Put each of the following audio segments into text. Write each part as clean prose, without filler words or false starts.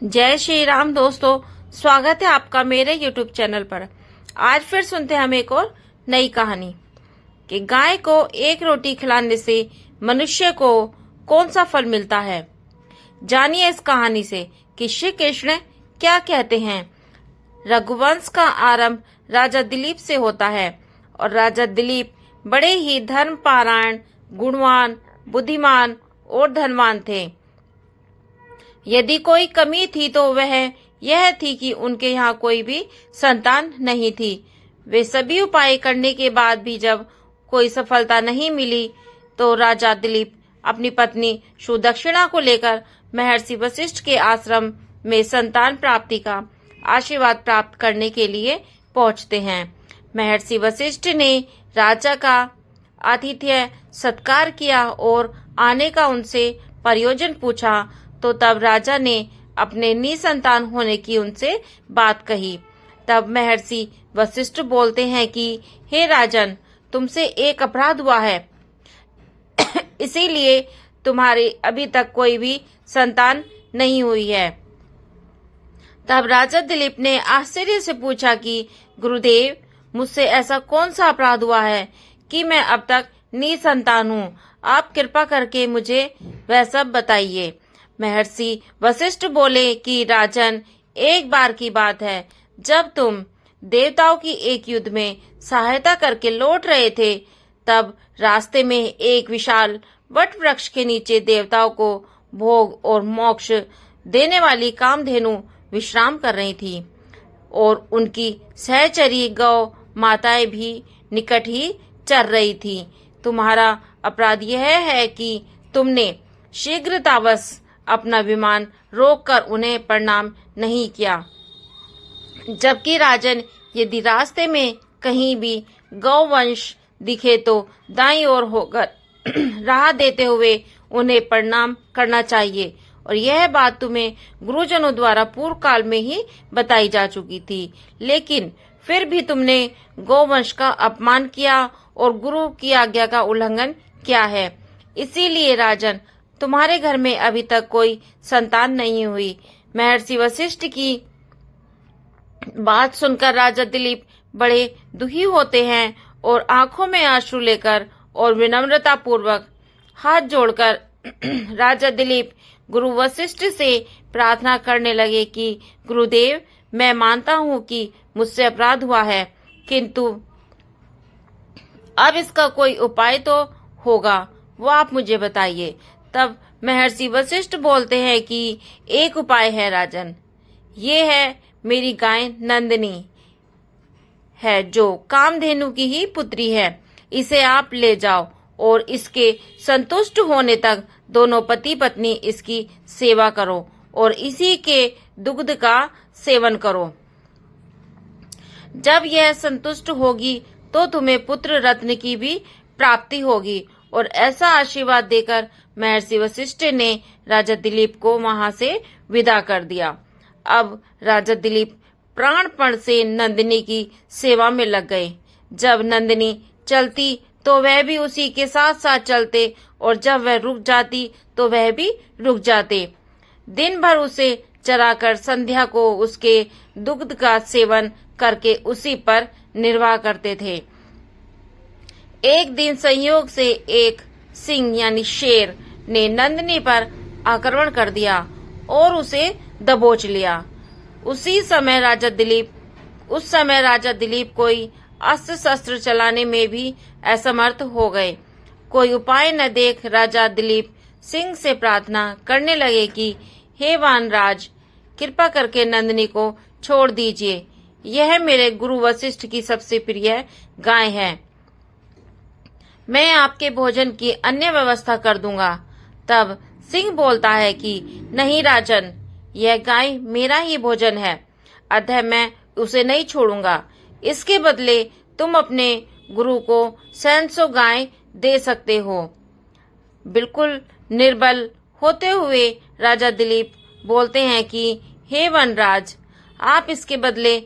जय श्री राम दोस्तों, स्वागत है आपका मेरे YouTube चैनल पर। आज फिर सुनते हैं हम एक और नई कहानी कि गाय को एक रोटी खिलाने से मनुष्य को कौन सा फल मिलता है। जानिए इस कहानी से कि श्री कृष्ण क्या कहते हैं। रघुवंश का आरंभ राजा दिलीप से होता है और राजा दिलीप बड़े ही धर्मपरायण, गुणवान, बुद्धिमान और धनवान थे। यदि कोई कमी थी तो वह यह थी कि उनके यहाँ कोई भी संतान नहीं थी। वे सभी उपाय करने के बाद भी जब कोई सफलता नहीं मिली तो राजा दिलीप अपनी पत्नी सुदक्षिणा को लेकर महर्षि वशिष्ठ के आश्रम में संतान प्राप्ति का आशीर्वाद प्राप्त करने के लिए पहुंचते हैं। महर्षि वशिष्ठ ने राजा का आतिथ्य सत्कार किया और आने का उनसे प्रयोजन पूछा तो तब राजा ने अपने निसंतान होने की उनसे बात कही। तब महर्षि वशिष्ठ बोलते हैं कि हे राजन, तुमसे एक अपराध हुआ है, इसीलिए तुम्हारी अभी तक कोई भी संतान नहीं हुई है। तब राजा दिलीप ने आश्चर्य से पूछा कि गुरुदेव, मुझसे ऐसा कौन सा अपराध हुआ है कि मैं अब तक निसंतान हूँ। आप कृपा करके मुझे वह सब बताइए। महर्षि वशिष्ठ बोले कि राजन, एक बार की बात है, जब तुम देवताओं की एक युद्ध में सहायता करके लौट रहे थे, तब रास्ते में एक विशाल वट वृक्ष के नीचे देवताओं को भोग और मोक्ष देने वाली कामधेनु विश्राम कर रही थी और उनकी सहचरी गौ माताएं भी निकट ही चर रही थी। तुम्हारा अपराध यह है कि तुमने शीघ्रतावश अपना विमान रोककर उन्हें प्रणाम नहीं किया। जबकि राजन, यदि रास्ते में कहीं भी गौवंश दिखे तो दाईं ओर होकर राह देते हुए उन्हें प्रणाम करना चाहिए। और यह बात तुम्हें गुरुजनों द्वारा पूर्व काल में ही बताई जा चुकी थी, लेकिन फिर भी तुमने गौवंश का अपमान किया और गुरु की आज्ञा का उल्लंघन किया है। इसीलिए राजन, तुम्हारे घर में अभी तक कोई संतान नहीं हुई। महर्षि वशिष्ठ की बात सुनकर राजा दिलीप बड़े दुखी होते हैं और आंखों में आंसू लेकर और विनम्रता पूर्वक हाथ जोड़कर राजा दिलीप गुरु वशिष्ठ से प्रार्थना करने लगे कि गुरुदेव, मैं मानता हूँ कि मुझसे अपराध हुआ है, किंतु अब इसका कोई उपाय तो होगा, वो आप मुझे बताइए। तब महर्षि वशिष्ठ बोलते हैं कि एक उपाय है राजन, ये है मेरी गाय नंदिनी है जो कामधेनु की ही पुत्री है। इसे आप ले जाओ और इसके संतुष्ट होने तक दोनों पति पत्नी इसकी सेवा करो और इसी के दुग्ध का सेवन करो। जब यह संतुष्ट होगी तो तुम्हें पुत्र रत्न की भी प्राप्ति होगी। और ऐसा आशीर्वाद देकर महर्षि वशिष्ठ ने राजा दिलीप को वहां से विदा कर दिया। अब राजा दिलीप प्राणपण से नंदिनी की सेवा में लग गए। जब नंदिनी चलती तो वह भी उसी के साथ साथ चलते और जब वह रुक जाती तो वह भी रुक जाते। दिन भर उसे चराकर संध्या को उसके दुग्ध का सेवन करके उसी पर निर्वाह करते थे। एक दिन संयोग से एक सिंह यानी शेर ने नंदिनी पर आक्रमण कर दिया और उसे दबोच लिया। उस समय राजा दिलीप कोई अस्त्र शस्त्र चलाने में भी असमर्थ हो गए। कोई उपाय न देख राजा दिलीप सिंह से प्रार्थना करने लगे कि हे वानराज, कृपा करके नंदिनी को छोड़ दीजिए। यह मेरे गुरु वशिष्ठ की सबसे प्रिय गाय है। मैं आपके भोजन की अन्य व्यवस्था कर दूंगा। तब सिंह बोलता है कि नहीं राजन, यह गाय मेरा ही भोजन है, अतः मैं उसे नहीं छोड़ूंगा। इसके बदले तुम अपने गुरु को 100 गाय दे सकते हो। बिल्कुल निर्बल होते हुए राजा दिलीप बोलते हैं कि हे वनराज, आप इसके बदले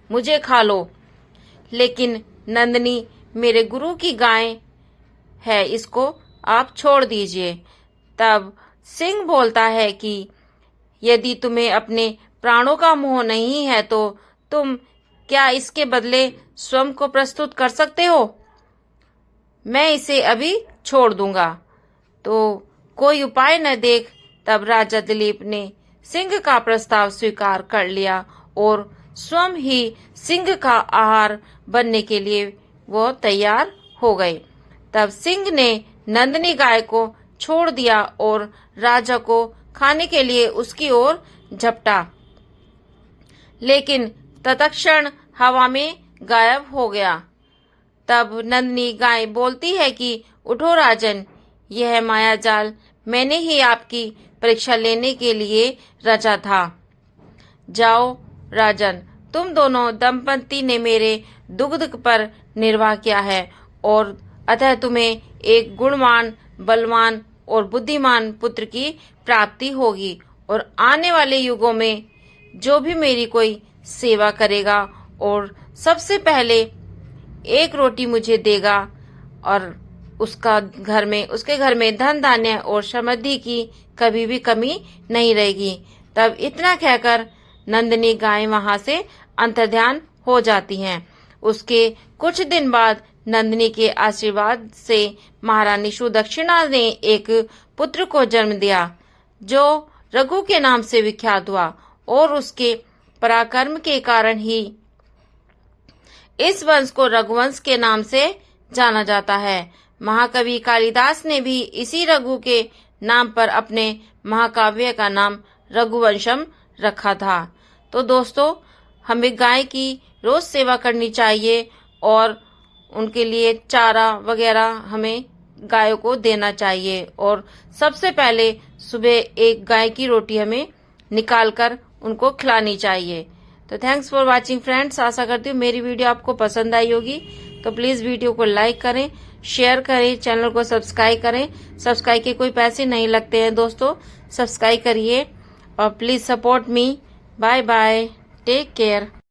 मुझे खा लो, लेकिन नंदिनी मेरे गुरु की गाय है, इसको आप छोड़ दीजिए। तब सिंह बोलता है कि यदि तुम्हें अपने प्राणों का मोह नहीं है तो तुम क्या इसके बदले स्वयं को प्रस्तुत कर सकते हो? मैं इसे अभी छोड़ दूंगा। तो कोई उपाय न देख तब राजा दिलीप ने सिंह का प्रस्ताव स्वीकार कर लिया और स्वयं ही सिंह का आहार बनने के लिए वो तैयार हो गए। तब सिंह ने नंदिनी गाय को छोड़ दिया और राजा को खाने के लिए उसकी ओर झपटा, लेकिन तत्क्षण हवा में गायब हो गया। तब नंदिनी गाय बोलती है कि उठो राजन, यह मायाजाल मैंने ही आपकी परीक्षा लेने के लिए रचा था। जाओ राजन, तुम दोनों दंपति ने मेरे दुग्ध पर निर्वाह किया है और अतः तुम्हें एक गुणवान, बलवान और बुद्धिमान पुत्र की प्राप्ति होगी और आने वाले युगों में जो भी मेरी कोई सेवा करेगा और सबसे पहले एक रोटी मुझे देगा और उसके घर में धन धान्य और समृद्धि की कभी भी कमी नहीं रहेगी। तब इतना कहकर नंदिनी गाय वहां से अंतर्ध्यान हो जाती हैं। उसके कुछ दिन बाद नंदिनी के आशीर्वाद से महारानी सुदक्षिणा ने एक पुत्र को जन्म दिया जो रघु के नाम से विख्यात हुआ और उसके पराक्रम के कारण ही इस वंश को रघुवंश के नाम से जाना जाता है। महाकवि कालिदास ने भी इसी रघु के नाम पर अपने महाकाव्य का नाम रघुवंशम रखा था। तो दोस्तों, हमें गाय की रोज सेवा करनी चाहिए और उनके लिए चारा वगैरह हमें गायों को देना चाहिए और सबसे पहले सुबह एक गाय की रोटी हमें निकालकर उनको खिलानी चाहिए। तो थैंक्स फॉर वाचिंग फ्रेंड्स। आशा करती हूँ मेरी वीडियो आपको पसंद आई होगी। तो प्लीज वीडियो को लाइक करें, शेयर करें, चैनल को सब्सक्राइब करें। सब्सक्राइब के कोई पैसे नहीं लगते हैं दोस्तों, सब्सक्राइब करिए और please support me. Bye bye, take care.